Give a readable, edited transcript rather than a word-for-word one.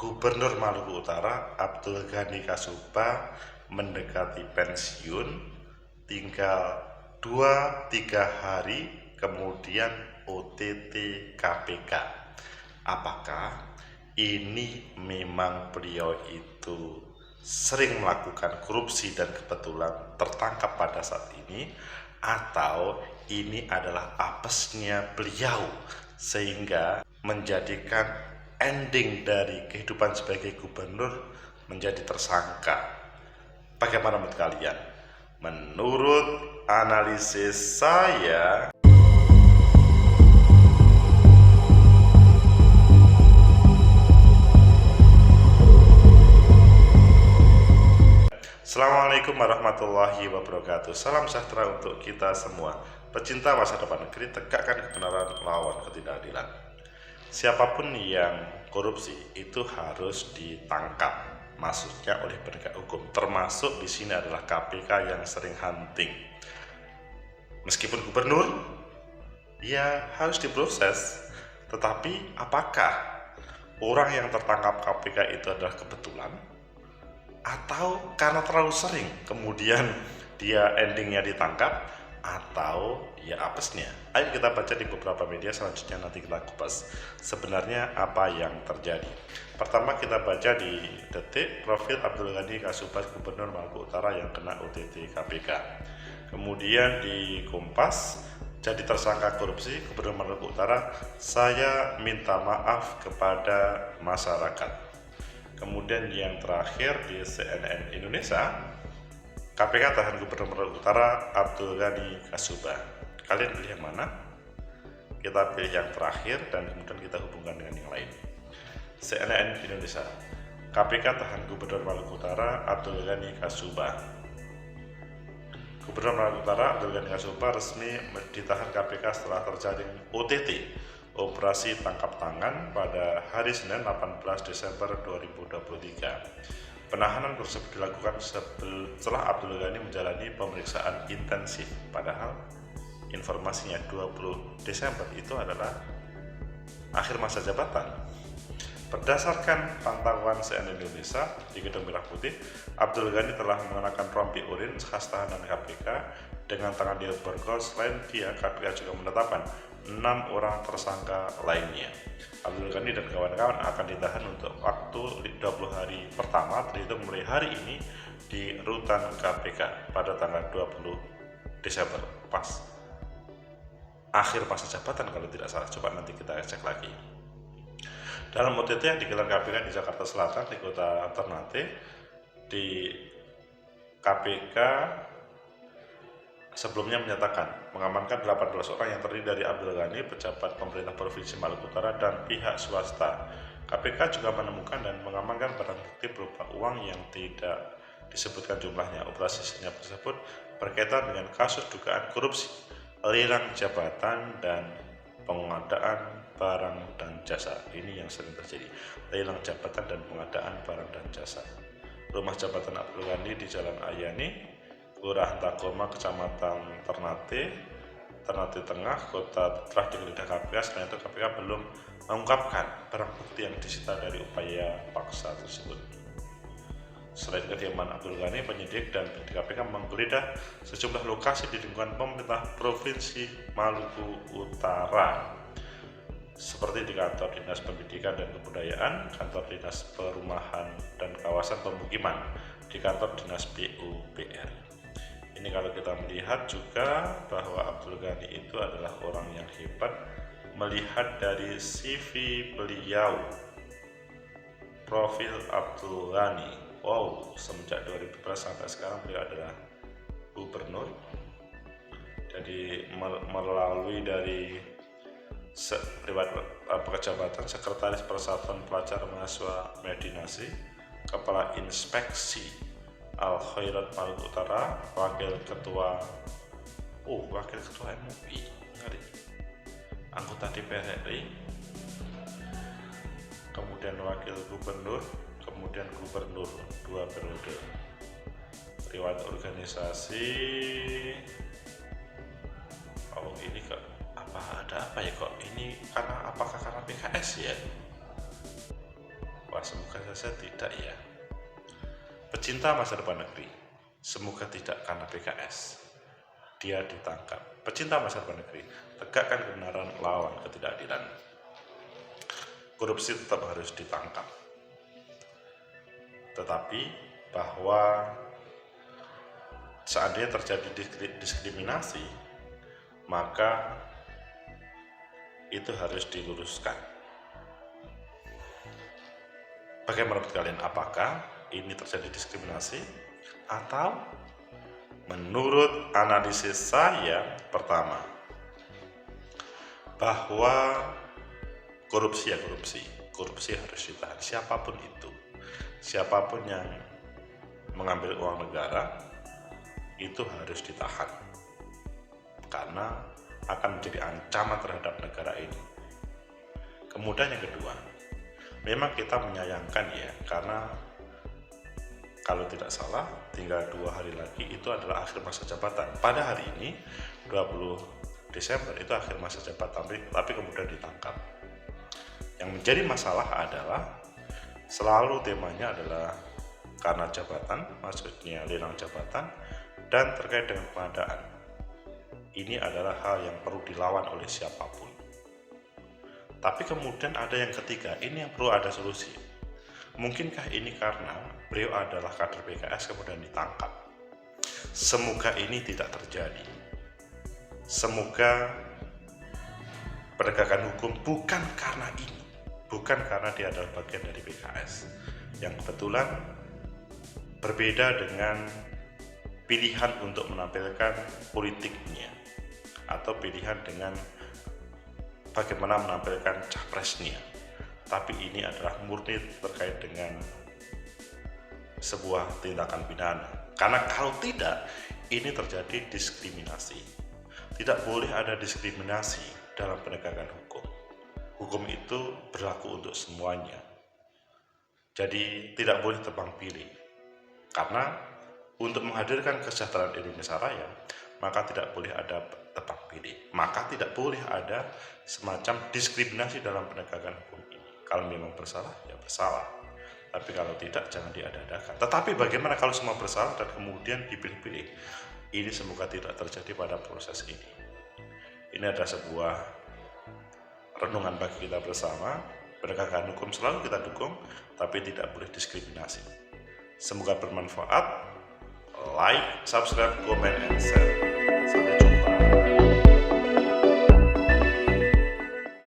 Gubernur Maluku Utara Abdul Ghani Kasubah mendekati pensiun, tinggal 2-3 hari kemudian OTT KPK. Apakah ini memang beliau itu sering melakukan korupsi dan kebetulan tertangkap pada saat ini, atau ini adalah apesnya beliau sehingga menjadikan ending dari kehidupan sebagai gubernur menjadi tersangka? Bagaimana menurut kalian? Menurut analisis saya, Assalamualaikum warahmatullahi wabarakatuh. Salam sejahtera untuk kita semua. Pecinta masa depan negeri, tegakkan kebenaran, lawan ketidakadilan. Siapapun yang korupsi itu harus ditangkap, maksudnya oleh penegak hukum. Termasuk di sini adalah KPK yang sering hunting. Meskipun gubernur, ya harus diproses. Tetapi apakah orang yang tertangkap KPK itu adalah kebetulan, atau karena terlalu sering kemudian dia endingnya ditangkap, atau ya apesnya? Ayo kita baca di beberapa media, selanjutnya nanti kita kupas sebenarnya apa yang terjadi. Pertama kita baca di Detik, profil Abdul Ghani Kasubah Gubernur Maluku Utara yang kena OTT KPK. Kemudian di Kompas, jadi tersangka korupsi Gubernur Maluku Utara, saya minta maaf kepada masyarakat. Kemudian yang terakhir di CNN Indonesia, KPK tahan Gubernur Maluku Utara Abdul Ghani Kasubah. Kalian pilih yang mana? Kita pilih yang terakhir dan kemudian kita hubungkan dengan yang lain. CNN Indonesia, KPK tahan Gubernur Maluku Utara Abdul Ghani Kasubah. Gubernur Maluku Utara Abdul Ghani Kasubah resmi ditahan KPK setelah terjaring OTT, operasi tangkap tangan, pada hari Senin 18 Desember 2023. Penahanan tersebut dilakukan setelah Abdul Ghani menjalani pemeriksaan intensif, padahal informasinya 20 Desember itu adalah akhir masa jabatan. Berdasarkan pantauan CNN Indonesia di Gedung Merah Putih, Abdul Ghani telah mengenakan rompi urin khas tahanan KPK dengan tangan di borgol. Selain dia, KPK juga menetapkan 6 orang tersangka lainnya. Abdul Ghani dan kawan-kawan akan ditahan untuk waktu 20 hari pertama, terhitung mulai hari ini di rutan KPK pada tanggal 20 Desember, pas akhir masa jabatan kalau tidak salah. Coba nanti kita cek lagi. Dalam OTT yang digelar KPK di Jakarta Selatan, di kota Ternate, di KPK sebelumnya menyatakan mengamankan 18 orang yang terdiri dari Abdul Ghani, pejabat pemerintah Provinsi Maluku Utara, dan pihak swasta. KPK juga menemukan dan mengamankan barang bukti berupa uang yang tidak disebutkan jumlahnya. Operasi senyap tersebut berkaitan dengan kasus dugaan korupsi, lelang jabatan, dan pengadaan barang dan jasa. Ini yang sering terjadi, lelang jabatan dan pengadaan barang dan jasa. Rumah jabatan Abdul Ghani di Jalan Ayani, Kelurahan Tagoma, Kecamatan Ternate Tengah, Kota, telah digeledah KPK. Selain itu, KPK belum mengungkapkan barang bukti yang disita dari upaya paksa tersebut. Selain kediaman Abdul Ghani, penyidik dan penyidik KPK menggeledah sejumlah lokasi di lingkungan pemerintah Provinsi Maluku Utara, seperti di kantor Dinas Pendidikan dan Kebudayaan, kantor Dinas Perumahan dan Kawasan Pemukiman, di kantor Dinas PUPR. Ini kalau kita melihat juga bahwa Abdul Ghani itu adalah orang yang hebat. Melihat dari CV beliau, profil Abdul Ghani, wow, semenjak 2011 sampai sekarang beliau adalah gubernur. Jadi melalui dari riwayat kejabatan Sekretaris Persatuan Pelajar Mahasiswa Medinasi, Kepala Inspeksi Al Khairat Maluku Utara, Wakil Ketua MUI, anggota DPR RI, kemudian Wakil Gubernur, kemudian Gubernur 2 periode. Riwayat organisasi, oh ini kok ada apa ya kok ini, apakah karena PKS ya? Wah, Semoga saja tidak ya. Pecinta masa depan negeri, semoga tidak karena PKS dia ditangkap. Pecinta masa depan negeri, tegakkan kebenaran, lawan ketidakadilan. Korupsi tetap harus ditangkap. Tetapi bahwa seandainya terjadi diskriminasi, maka itu harus diluruskan. Bagaimana menurut kalian? Apakah ini terjadi diskriminasi? Atau menurut analisis saya, pertama, bahwa korupsi harus ditahan, siapapun itu. Siapapun yang mengambil uang negara itu harus ditahan, karena akan menjadi ancaman terhadap negara ini. Kemudian yang kedua, memang kita menyayangkan ya, karena kalau tidak salah tinggal 2 hari lagi itu adalah akhir masa jabatan. Pada hari ini 20 Desember itu akhir masa jabatan, tapi kemudian ditangkap. Yang menjadi masalah adalah selalu temanya adalah karena jabatan, maksudnya lelang jabatan, dan terkait dengan pengadaan. Ini adalah hal yang perlu dilawan oleh siapapun. Tapi kemudian ada yang ketiga, ini yang perlu ada solusi. Mungkinkah ini karena beliau adalah kader PKS kemudian ditangkap? Semoga ini tidak terjadi. Semoga penegakan hukum bukan karena ini, bukan karena dia adalah bagian dari PKS yang kebetulan berbeda dengan pilihan untuk menampilkan politiknya atau pilihan dengan bagaimana menampilkan capresnya. Tapi ini adalah murni terkait dengan sebuah tindakan pidana. Karena kalau tidak, ini terjadi diskriminasi. Tidak boleh ada diskriminasi dalam penegakan hukum. Hukum itu berlaku untuk semuanya. Jadi tidak boleh tebang pilih. Karena untuk menghadirkan kesejahteraan Indonesia Raya, maka tidak boleh ada tebang pilih. Maka tidak boleh ada semacam diskriminasi dalam penegakan hukum ini. Kalau memang bersalah, ya bersalah. Tapi kalau tidak, jangan diada-adakan. Tetapi bagaimana kalau semua bersalah dan kemudian dipilih-pilih? Ini semoga tidak terjadi pada proses ini. Ini adalah sebuah renungan bagi kita bersama. Penegakan hukum selalu kita dukung, tapi tidak boleh diskriminasi. Semoga bermanfaat. Like, subscribe, comment, and share.